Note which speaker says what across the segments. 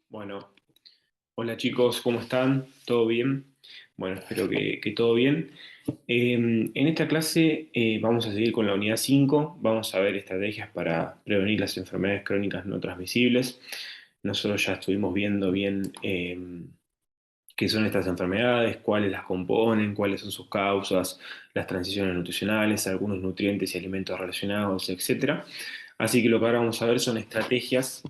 Speaker 1: Bueno, hola chicos, ¿cómo están? ¿Todo bien? Bueno, espero que todo bien. En esta clase vamos a seguir con la unidad 5. Vamos a ver estrategias para prevenir las enfermedades crónicas no transmisibles. Nosotros ya estuvimos viendo bien qué son estas enfermedades, cuáles las componen, cuáles son sus causas, las transiciones nutricionales, algunos nutrientes y alimentos relacionados, etcétera. Así que lo que ahora vamos a ver son estrategias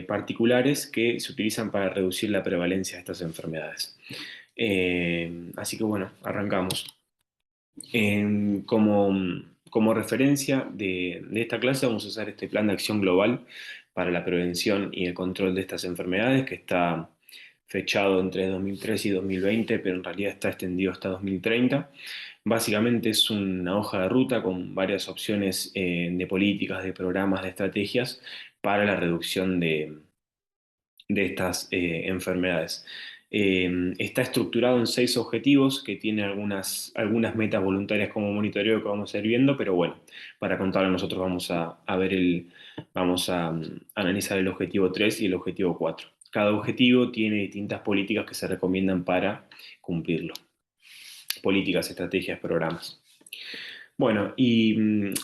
Speaker 1: particulares que se utilizan para reducir la prevalencia de estas enfermedades. Así que bueno, arrancamos. Como referencia de esta clase vamos a usar este plan de acción global para la prevención y el control de estas enfermedades que está fechado entre 2003 y 2020, pero en realidad está extendido hasta 2030. Básicamente es una hoja de ruta con varias opciones de políticas, de programas, de estrategias para la reducción de estas enfermedades. Está estructurado en 6 objetivos que tiene algunas metas voluntarias como monitoreo que vamos a ir viendo, pero bueno, para contarlo nosotros vamos a analizar el objetivo 3 y el objetivo 4. Cada objetivo tiene distintas políticas que se recomiendan para cumplirlo. Políticas, estrategias, programas. Bueno, y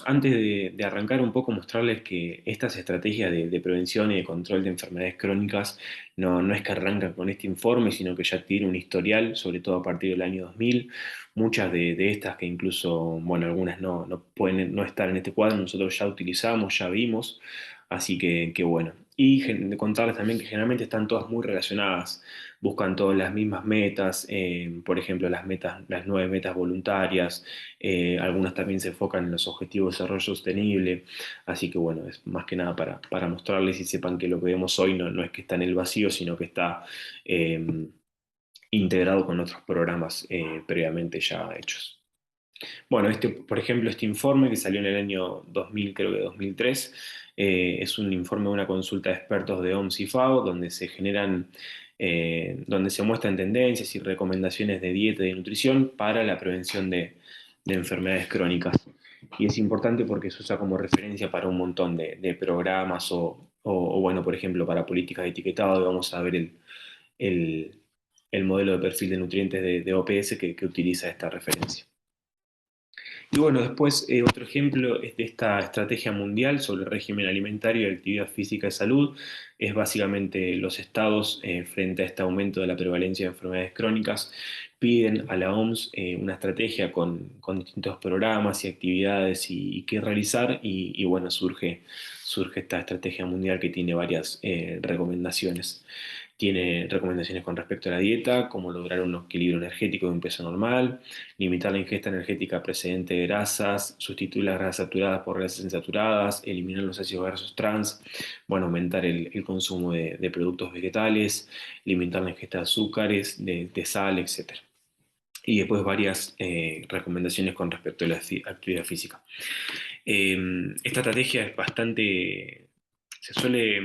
Speaker 1: antes de arrancar un poco, mostrarles que estas estrategias de prevención y de control de enfermedades crónicas no es que arrancan con este informe, sino que ya tiene un historial, sobre todo a partir del año 2000. Muchas de estas que incluso, bueno, algunas no pueden no estar en este cuadro, nosotros ya utilizamos, ya vimos, así que bueno. Y contarles también que generalmente están todas muy relacionadas, buscan todas las mismas metas, por ejemplo, las 9 metas voluntarias, algunas también se enfocan en los objetivos de desarrollo sostenible, así que bueno, es más que nada para mostrarles y sepan que lo que vemos hoy no es que está en el vacío, sino que está integrado con otros programas previamente ya hechos. Bueno, por ejemplo, este informe que salió en el año 2000, creo que 2003, es un informe de una consulta de expertos de OMS y FAO, donde se muestran tendencias y recomendaciones de dieta y de nutrición para la prevención de enfermedades crónicas. Y es importante porque se usa como referencia para un montón de programas o, bueno, por ejemplo, para políticas de etiquetado, y vamos a ver el- el modelo de perfil de nutrientes de OPS que utiliza esta referencia. Y bueno, después otro ejemplo es de esta estrategia mundial sobre el régimen alimentario y actividad física y salud. Es básicamente los estados, frente a este aumento de la prevalencia de enfermedades crónicas, piden a la OMS una estrategia con distintos programas y actividades y qué realizar. Y bueno, surge esta estrategia mundial que tiene varias recomendaciones. Tiene recomendaciones con respecto a la dieta, cómo lograr un equilibrio energético de un peso normal, limitar la ingesta energética precedente de grasas, sustituir las grasas saturadas por grasas insaturadas, eliminar los ácidos grasos trans, bueno, aumentar el consumo de productos vegetales, limitar la ingesta de azúcares, de sal, etcétera. Y después varias recomendaciones con respecto a la actividad física. Esta estrategia es bastante, se suele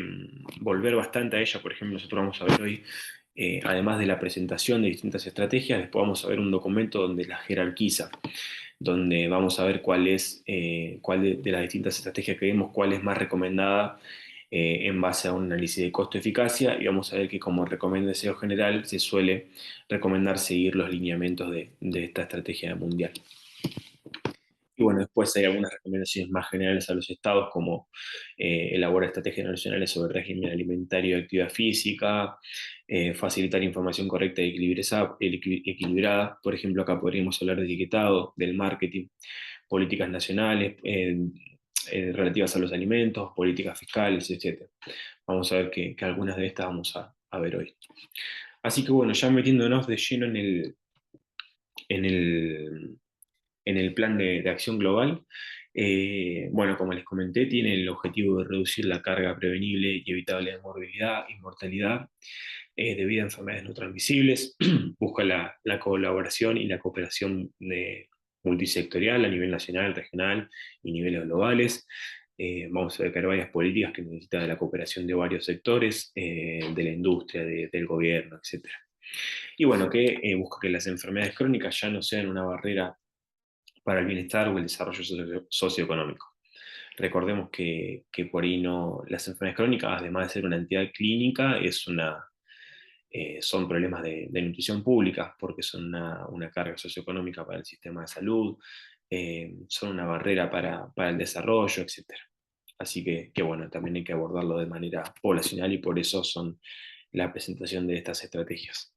Speaker 1: volver bastante a ella. Por ejemplo, nosotros vamos a ver hoy, además de la presentación de distintas estrategias, después vamos a ver un documento donde las jerarquiza, donde vamos a ver cuál de las distintas estrategias que vemos, cuál es más recomendada en base a un análisis de costo-eficacia, y vamos a ver que como recomendación general se suele recomendar seguir los lineamientos de esta estrategia mundial. Y bueno, después hay algunas recomendaciones más generales a los estados, como elaborar estrategias nacionales sobre régimen alimentario y actividad física, facilitar información correcta y equilibrada. Por ejemplo, acá podríamos hablar de etiquetado, del marketing, políticas nacionales relativas a los alimentos, políticas fiscales, etc. Vamos a ver que algunas de estas vamos a ver hoy. Así que bueno, ya metiéndonos de lleno en el, en el plan de acción global. Bueno, como les comenté, tiene el objetivo de reducir la carga prevenible y evitable de morbilidad y mortalidad debido a enfermedades no transmisibles. Busca la colaboración y la cooperación multisectorial a nivel nacional, regional y niveles globales. Vamos a ver que hay varias políticas que necesitan de la cooperación de varios sectores, de la industria, del gobierno, etc. Y bueno, que busca que las enfermedades crónicas ya no sean una barrera para el bienestar o el desarrollo socioeconómico. Recordemos que por ahí no, las enfermedades crónicas, además de ser una entidad clínica, son problemas de nutrición pública, porque son una carga socioeconómica para el sistema de salud, son una barrera para el desarrollo, etc. Así que bueno, también hay que abordarlo de manera poblacional y por eso son la presentación de estas estrategias.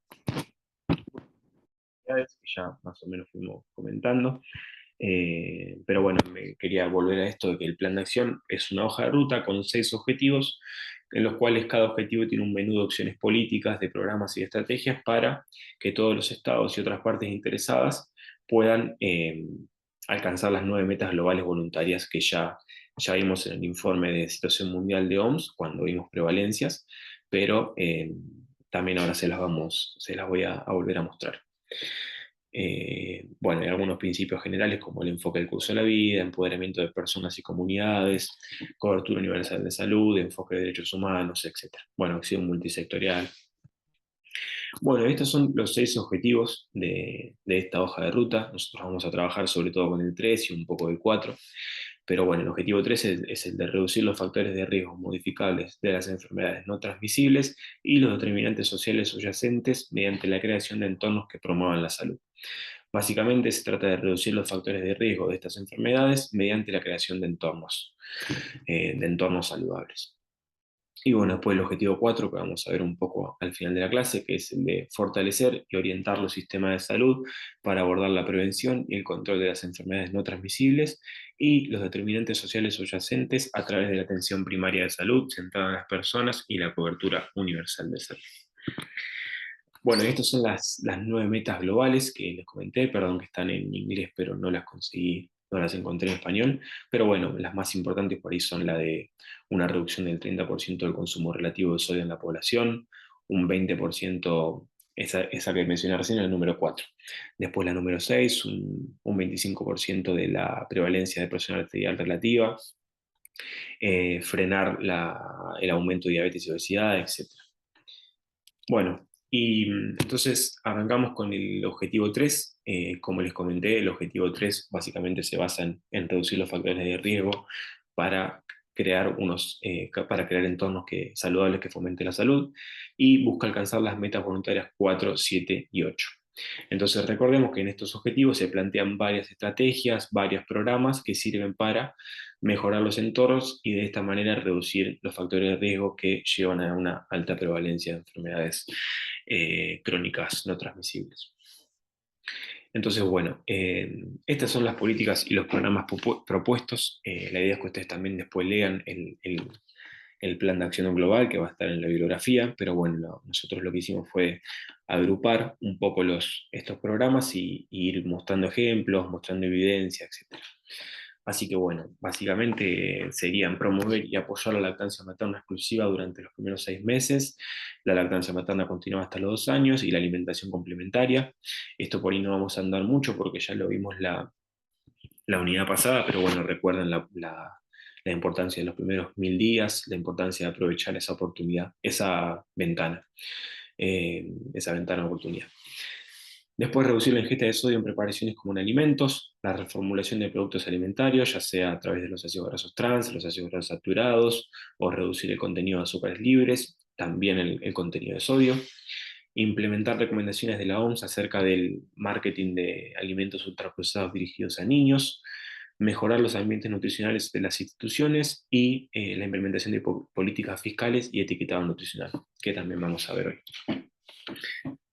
Speaker 1: Que ya más o menos fuimos comentando. Pero bueno, me quería volver a esto de que el plan de acción es una hoja de ruta con 6 objetivos, en los cuales cada objetivo tiene un menú de opciones políticas, de programas y de estrategias para que todos los estados y otras partes interesadas puedan alcanzar las 9 metas globales voluntarias que ya vimos en el informe de situación mundial de OMS, cuando vimos prevalencias, pero también ahora se las voy a volver a mostrar. Bueno, hay algunos principios generales como el enfoque del curso de la vida, empoderamiento de personas y comunidades, cobertura universal de salud, enfoque de derechos humanos, etc. Bueno, acción multisectorial. Bueno, estos son los 6 objetivos de esta hoja de ruta. Nosotros vamos a trabajar sobre todo con el 3 y un poco del 4. Pero bueno, el objetivo 3 es el de reducir los factores de riesgo modificables de las enfermedades no transmisibles y los determinantes sociales subyacentes mediante la creación de entornos que promuevan la salud. Básicamente se trata de reducir los factores de riesgo de estas enfermedades mediante la creación de entornos saludables. Y bueno, después el objetivo 4 que vamos a ver un poco al final de la clase, que es el de fortalecer y orientar los sistemas de salud para abordar la prevención y el control de las enfermedades no transmisibles y los determinantes sociales subyacentes a través de la atención primaria de salud centrada en las personas y la cobertura universal de salud. Bueno, estas son las 9 metas globales que les comenté, perdón que están en inglés, pero no las conseguí, no las encontré en español, pero bueno, las más importantes por ahí son la de una reducción del 30% del consumo relativo de sodio en la población, un 20%, esa que mencioné recién, el número 4. Después la número 6, un 25% de la prevalencia de presión arterial relativa, frenar el aumento de diabetes y obesidad, etc. Bueno, y entonces arrancamos con el objetivo 3. Como les comenté, el objetivo 3 básicamente se basa en reducir los factores de riesgo para para crear entornos saludables que fomenten la salud y busca alcanzar las metas voluntarias 4, 7 y 8. Entonces recordemos que en estos objetivos se plantean varias estrategias, varios programas que sirven para mejorar los entornos y de esta manera reducir los factores de riesgo que llevan a una alta prevalencia de enfermedades crónicas no transmisibles. Entonces, bueno, estas son las políticas y los programas propuestos. La idea es que ustedes también después lean el plan de acción global que va a estar en la bibliografía, pero bueno, nosotros lo que hicimos fue agrupar un poco estos programas y ir mostrando ejemplos, mostrando evidencia, etc. Así que bueno, básicamente serían promover y apoyar la lactancia materna exclusiva durante los primeros 6 meses, la lactancia materna continua hasta los 2 años y la alimentación complementaria. Esto por ahí no vamos a andar mucho porque ya lo vimos la unidad pasada, pero bueno, recuerden la importancia de los primeros 1000 días, la importancia de aprovechar esa oportunidad, esa ventana de oportunidad. Después, reducir la ingesta de sodio en preparaciones como en alimentos, la reformulación de productos alimentarios, ya sea a través de los ácidos grasos trans, los ácidos grasos saturados, o reducir el contenido de azúcares libres, también el contenido de sodio. Implementar recomendaciones de la OMS acerca del marketing de alimentos ultraprocesados dirigidos a niños, mejorar los ambientes nutricionales de las instituciones y la implementación de políticas fiscales y etiquetado nutricional, que también vamos a ver hoy.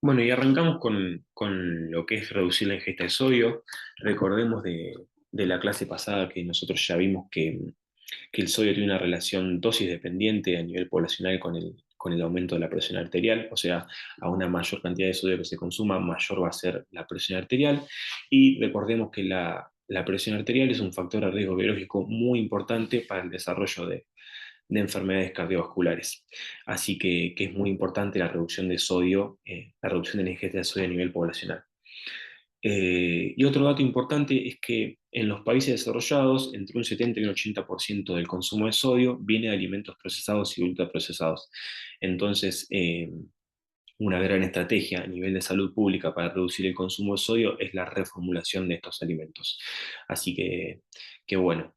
Speaker 1: Bueno, y arrancamos con lo que es reducir la ingesta de sodio. Recordemos de la clase pasada que nosotros ya vimos que el sodio tiene una relación dosis dependiente a nivel poblacional con el aumento de la presión arterial, o sea, a una mayor cantidad de sodio que se consuma, mayor va a ser la presión arterial. Y recordemos que la presión arterial es un factor de riesgo biológico muy importante para el desarrollo de enfermedades cardiovasculares. Así que es muy importante la reducción de sodio, la reducción de la ingesta de sodio a nivel poblacional. Y otro dato importante es que en los países desarrollados, entre un 70 y un 80% del consumo de sodio viene de alimentos procesados y ultraprocesados. Entonces, una gran estrategia a nivel de salud pública para reducir el consumo de sodio es la reformulación de estos alimentos. Así bueno,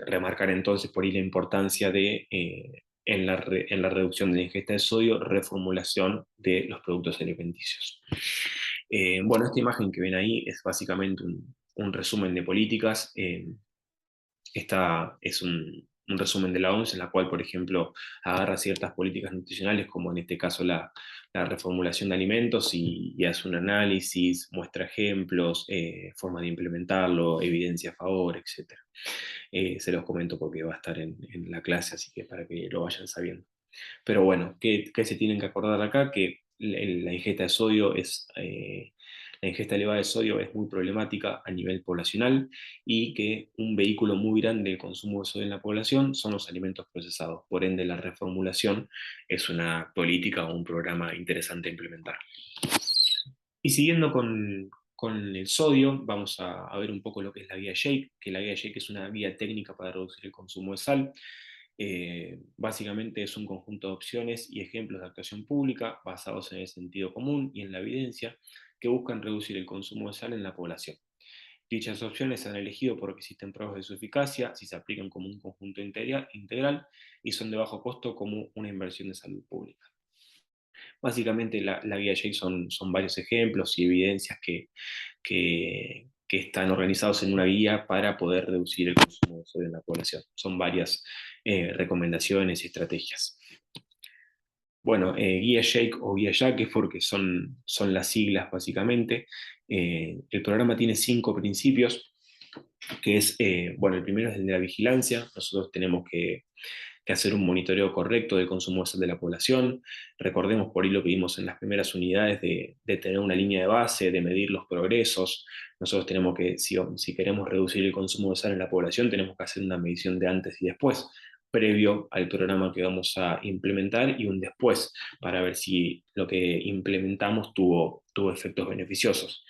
Speaker 1: remarcar entonces por ahí la importancia de, en la reducción de la ingesta de sodio, reformulación de los productos alimenticios. Bueno, esta imagen que ven ahí es básicamente un resumen de políticas. Esta es un resumen de la OMS en la cual, por ejemplo, agarra ciertas políticas nutricionales, como en este caso la reformulación de alimentos, y hace un análisis, muestra ejemplos, formas de implementarlo, evidencia a favor, etc. Se los comento porque va a estar en la clase, así que para que lo vayan sabiendo. Pero bueno, ¿qué se tienen que acordar acá? Que la ingesta de sodio la ingesta elevada de sodio es muy problemática a nivel poblacional y que un vehículo muy grande del consumo de sodio en la población son los alimentos procesados. Por ende, la reformulación es una política o un programa interesante a implementar. Y siguiendo con el sodio, vamos a ver un poco lo que es la guía Shake, que la guía Shake es una guía técnica para reducir el consumo de sal. Básicamente es un conjunto de opciones y ejemplos de actuación pública basados en el sentido común y en la evidencia que buscan reducir el consumo de sal en la población. Dichas opciones se han elegido porque existen pruebas de su eficacia, si se aplican como un conjunto integral y son de bajo costo como una inversión de salud pública. Básicamente la guía Jake son varios ejemplos y evidencias que están organizados en una guía para poder reducir el consumo de sodio en la población. Son varias recomendaciones y estrategias. Bueno, guía Shake o guía Jake porque son las siglas básicamente. El programa tiene 5 principios, que es, bueno, el primero es el de la vigilancia. Nosotros tenemos que hacer un monitoreo correcto del consumo de sal de la población. Recordemos por ahí lo que vimos en las primeras unidades de tener una línea de base, de medir los progresos. Nosotros tenemos que, si queremos reducir el consumo de sal en la población, tenemos que hacer una medición de antes y después, previo al programa que vamos a implementar y un después, para ver si lo que implementamos tuvo efectos beneficiosos.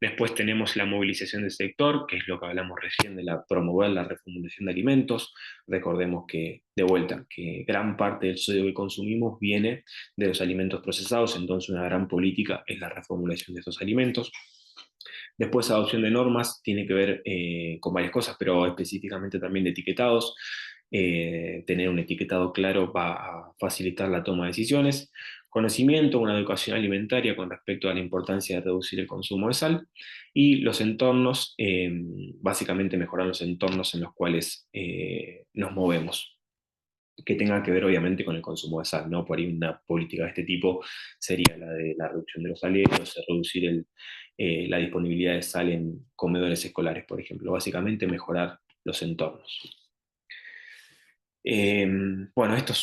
Speaker 1: Después tenemos la movilización del sector, que es lo que hablamos recién de promover la reformulación de alimentos. Recordemos que, de vuelta, que gran parte del sodio que consumimos viene de los alimentos procesados, entonces una gran política es la reformulación de estos alimentos. Después, adopción de normas tiene que ver con varias cosas, pero específicamente también de etiquetados. Tener un etiquetado claro va a facilitar la toma de decisiones. Conocimiento, una educación alimentaria con respecto a la importancia de reducir el consumo de sal. Y los entornos, básicamente mejorar los entornos en los cuales nos movemos, que tenga que ver obviamente con el consumo de sal, ¿no? Por ahí una política de este tipo sería la de la reducción de los salarios, reducir la disponibilidad de sal en comedores escolares, por ejemplo. Básicamente mejorar los entornos. Eh, bueno, esto es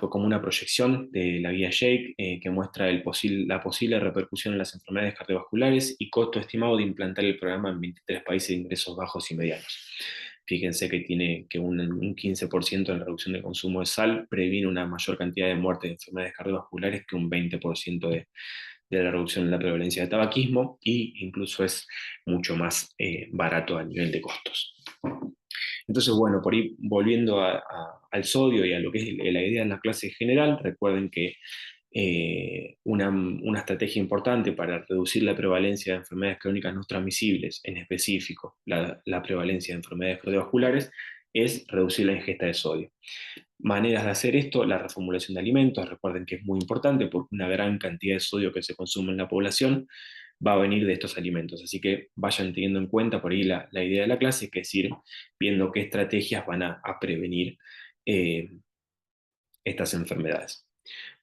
Speaker 1: como una proyección de la guía Jake que muestra la posible repercusión en las enfermedades cardiovasculares y costo estimado de implantar el programa en 23 países de ingresos bajos y medianos. Fíjense que tiene que un 15% en la reducción de consumo de sal previene una mayor cantidad de muertes de enfermedades cardiovasculares que un 20% de la reducción en la prevalencia de tabaquismo, e incluso es mucho más barato a nivel de costos. Entonces, bueno, por ahí volviendo al sodio y a lo que es la idea en la clase general, recuerden que una estrategia importante para reducir la prevalencia de enfermedades crónicas no transmisibles, en específico la prevalencia de enfermedades cardiovasculares, es reducir la ingesta de sodio. Maneras de hacer esto: la reformulación de alimentos. Recuerden que es muy importante porque una gran cantidad de sodio que se consume en la población va a venir de estos alimentos. Así que vayan teniendo en cuenta por ahí la idea de la clase, que es ir viendo qué estrategias van a prevenir eh, estas enfermedades.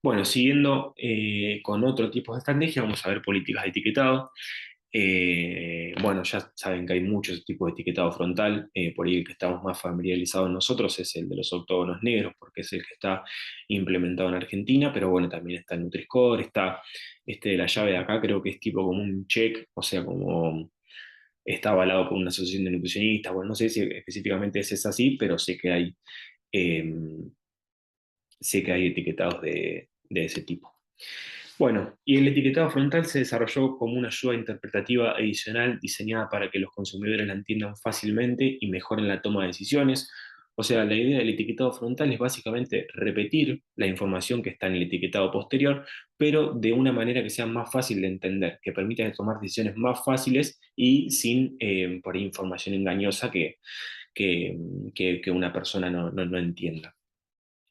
Speaker 1: Bueno, siguiendo con otro tipo de estrategia, vamos a ver políticas de etiquetado. Bueno, ya saben que hay muchos tipos de etiquetado frontal. Por ahí el que estamos más familiarizados nosotros es el de los octógonos negros, porque es el que está implementado en Argentina, pero bueno, también está el Nutri-Score, está este de la llave de acá, creo que es tipo como un check, o sea, como está avalado por una asociación de nutricionistas. Bueno, no sé si específicamente ese es así, pero eh, sé que hay etiquetados de ese tipo. Bueno, y el etiquetado frontal se desarrolló como una ayuda interpretativa adicional diseñada para que los consumidores la entiendan fácilmente y mejoren la toma de decisiones. O sea, la idea del etiquetado frontal es básicamente repetir la información que está en el etiquetado posterior, pero de una manera que sea más fácil de entender, que permita tomar decisiones más fáciles y sin por ahí información engañosa que, que una persona no entienda.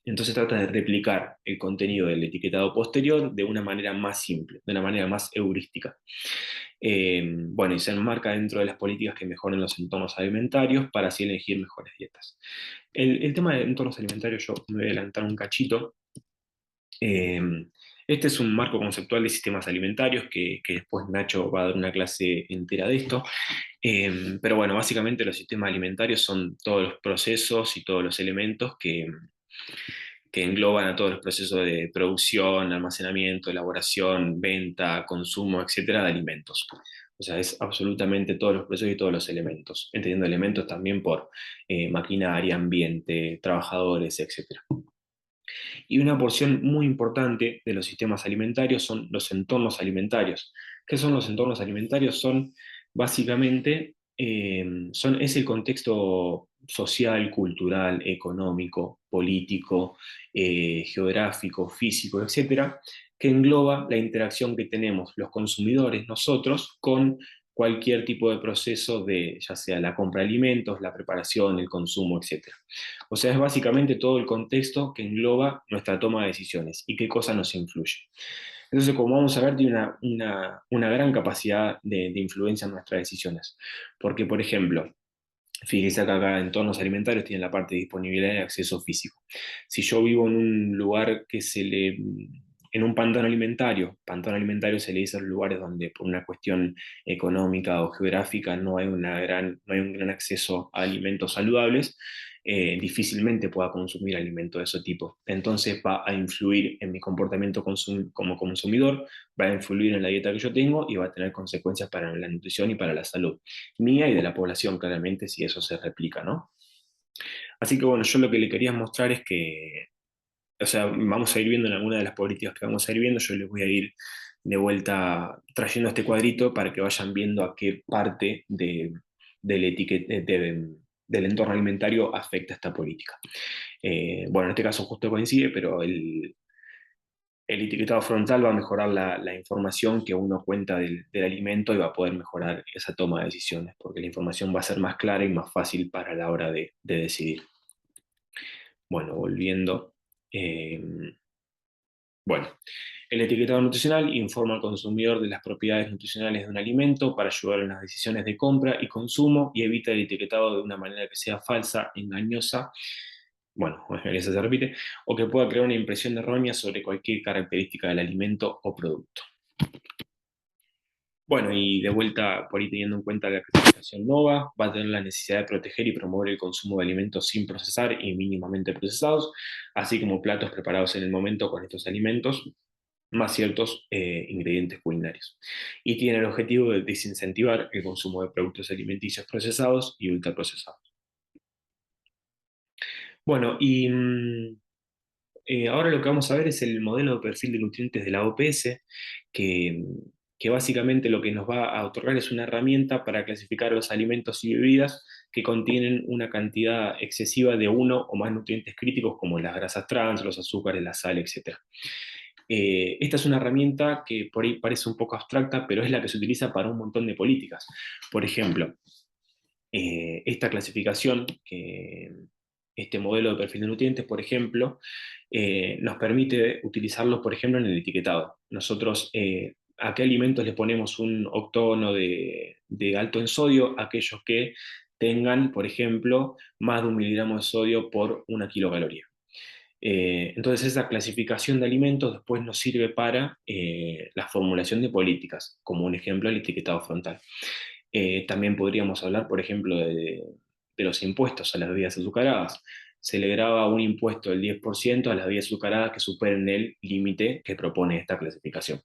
Speaker 1: Entonces trata de replicar el contenido del etiquetado posterior de una manera más simple, de una manera más heurística. Bueno, y se enmarca dentro de las políticas que mejoren los entornos alimentarios para así elegir mejores dietas. El tema de entornos alimentarios, yo me voy a adelantar un cachito. Eh, este es un marco conceptual de sistemas alimentarios que después Nacho va a dar una clase entera de esto. Pero bueno, básicamente los sistemas alimentarios son todos los procesos y todos los elementos que engloban a todos los procesos de producción, almacenamiento, elaboración, venta, consumo, etcétera, de alimentos. O sea, es absolutamente todos los procesos y todos los elementos, entendiendo elementos también por maquinaria, ambiente, trabajadores, etcétera. Y una porción muy importante de los sistemas alimentarios son los entornos alimentarios. ¿Qué son los entornos alimentarios? Son básicamente, es el contexto social, cultural, económico, político, geográfico, físico, etcétera, que engloba la interacción que tenemos los consumidores, nosotros, con cualquier tipo de proceso de, ya sea la compra de alimentos, la preparación, el consumo, etcétera. O sea, es básicamente todo el contexto que engloba nuestra toma de decisiones y qué cosa nos influye. Entonces, como vamos a ver, tiene una gran capacidad de influencia en nuestras decisiones. Porque, por ejemplo, fíjese que acá entornos alimentarios tienen la parte de disponibilidad y acceso físico. Si yo vivo en un lugar en un pantano alimentario se le dice a los lugares donde por una cuestión económica o geográfica no hay un gran acceso a alimentos saludables, difícilmente pueda consumir alimentos de ese tipo. Entonces va a influir en mi comportamiento como consumidor, va a influir en la dieta que yo tengo y va a tener consecuencias para la nutrición y para la salud mía y de la población, claramente, si eso se replica, ¿no? Así que bueno, yo lo que le quería mostrar es que, o sea, vamos a ir viendo en alguna de las políticas que vamos a ir viendo, yo les voy a ir de vuelta trayendo este cuadrito para que vayan viendo a qué parte del, del entorno alimentario afecta esta política. Bueno, en este caso justo coincide, pero el etiquetado frontal va a mejorar la información que uno cuenta del alimento y va a poder mejorar esa toma de decisiones, porque la información va a ser más clara y más fácil para la hora de decidir. Bueno, volviendo. eh, bueno, el etiquetado nutricional informa al consumidor de las propiedades nutricionales de un alimento para ayudar en las decisiones de compra y consumo y evita el etiquetado de una manera que sea falsa, engañosa, bueno, eso se repite, o que pueda crear una impresión errónea sobre cualquier característica del alimento o producto. Bueno, y de vuelta, por ahí teniendo en cuenta la clasificación NOVA, va a tener la necesidad de proteger y promover el consumo de alimentos sin procesar y mínimamente procesados, así como platos preparados en el momento con estos alimentos, más ciertos ingredientes culinarios. Y tiene el objetivo de desincentivar el consumo de productos alimenticios procesados y ultraprocesados. Bueno, y ahora lo que vamos a ver es el modelo de perfil de nutrientes de la OPS, que, que básicamente lo que nos va a otorgar es una herramienta para clasificar los alimentos y bebidas que contienen una cantidad excesiva de uno o más nutrientes críticos como las grasas trans, los azúcares, la sal, etc. Esta es una herramienta que por ahí parece un poco abstracta, pero es la que se utiliza para un montón de políticas. Por ejemplo, esta clasificación, este modelo de perfil de nutrientes, por ejemplo, nos permite utilizarlos, por ejemplo, en el etiquetado. Nosotros, ¿a qué alimentos le ponemos un octógono de alto en sodio? Aquellos que tengan, por ejemplo, más de 1 miligramo de sodio por 1 kilocaloría. Entonces esa clasificación de alimentos después nos sirve para la formulación de políticas, como un ejemplo el etiquetado frontal. También podríamos hablar, por ejemplo, de los impuestos a las bebidas azucaradas. Se le graba un impuesto del 10% a las bebidas azucaradas que superen el límite que propone esta clasificación.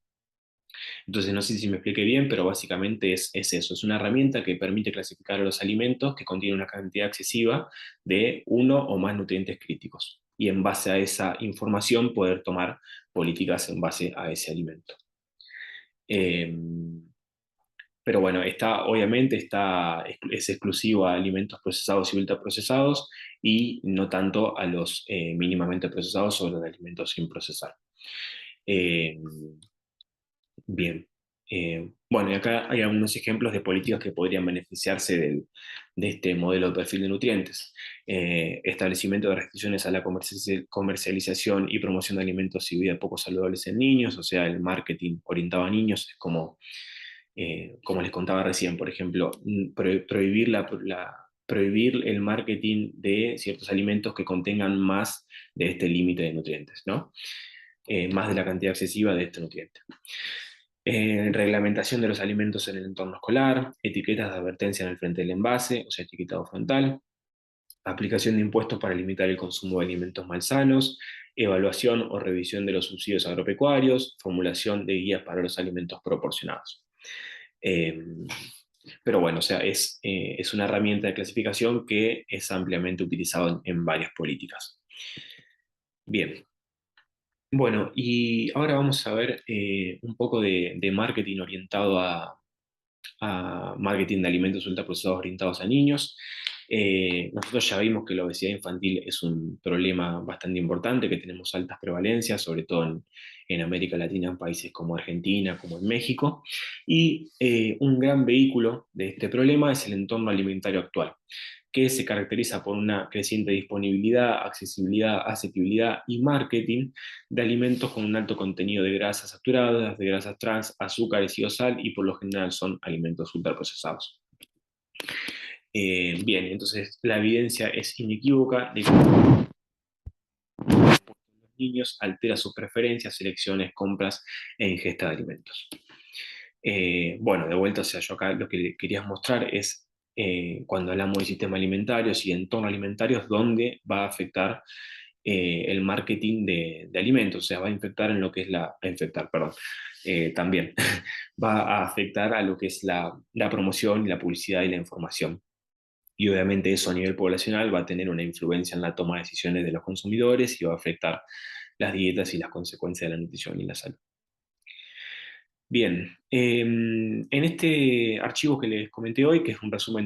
Speaker 1: Entonces, no sé si me expliqué bien, pero básicamente es eso. Es una herramienta que permite clasificar los alimentos que contienen una cantidad excesiva de uno o más nutrientes críticos. Y en base a esa información poder tomar políticas en base a ese alimento. Eh, pero bueno, obviamente es exclusivo a alimentos procesados y ultraprocesados y no tanto a los mínimamente procesados o los alimentos sin procesar. Eh, Bien. Bueno, y acá hay algunos ejemplos de políticas que podrían beneficiarse de este modelo de perfil de nutrientes. Establecimiento de restricciones a la comercialización y promoción de alimentos y bebidas poco saludables en niños, o sea, el marketing orientado a niños, es como les contaba recién, por ejemplo, prohibir el marketing de ciertos alimentos que contengan más de este límite de nutrientes, ¿no? Más de la cantidad excesiva de este nutriente. Reglamentación de los alimentos en el entorno escolar, etiquetas de advertencia en el frente del envase, o sea, etiquetado frontal, aplicación de impuestos para limitar el consumo de alimentos malsanos, evaluación o revisión de los subsidios agropecuarios, formulación de guías para los alimentos proporcionados. Eh, pero bueno, o sea, es una herramienta de clasificación que es ampliamente utilizada en varias políticas. Bien, bueno, y ahora vamos a ver un poco de marketing orientado a marketing de alimentos ultraprocesados orientados a niños. Nosotros ya vimos que la obesidad infantil es un problema bastante importante, que tenemos altas prevalencias, sobre todo en América Latina, en países como Argentina, como en México, y un gran vehículo de este problema es el entorno alimentario actual, que se caracteriza por una creciente disponibilidad, accesibilidad, asequibilidad y marketing de alimentos con un alto contenido de grasas saturadas, de grasas trans, azúcares y sal, y por lo general son alimentos ultraprocesados. Bien, entonces la evidencia es inequívoca de que los niños altera sus preferencias, elecciones, compras e ingesta de alimentos. Bueno, de vuelta, o sea, yo acá lo que quería mostrar es cuando hablamos de sistemas alimentarios y entornos alimentarios, dónde va a afectar el marketing de alimentos, o sea, va a infectar en lo que es a infectar, perdón, también va a afectar a lo que es la promoción y la publicidad y la información. Y obviamente eso a nivel poblacional va a tener una influencia en la toma de decisiones de los consumidores y va a afectar las dietas y las consecuencias de la nutrición y la salud. Bien, en este archivo que les comenté hoy, que es un resumen de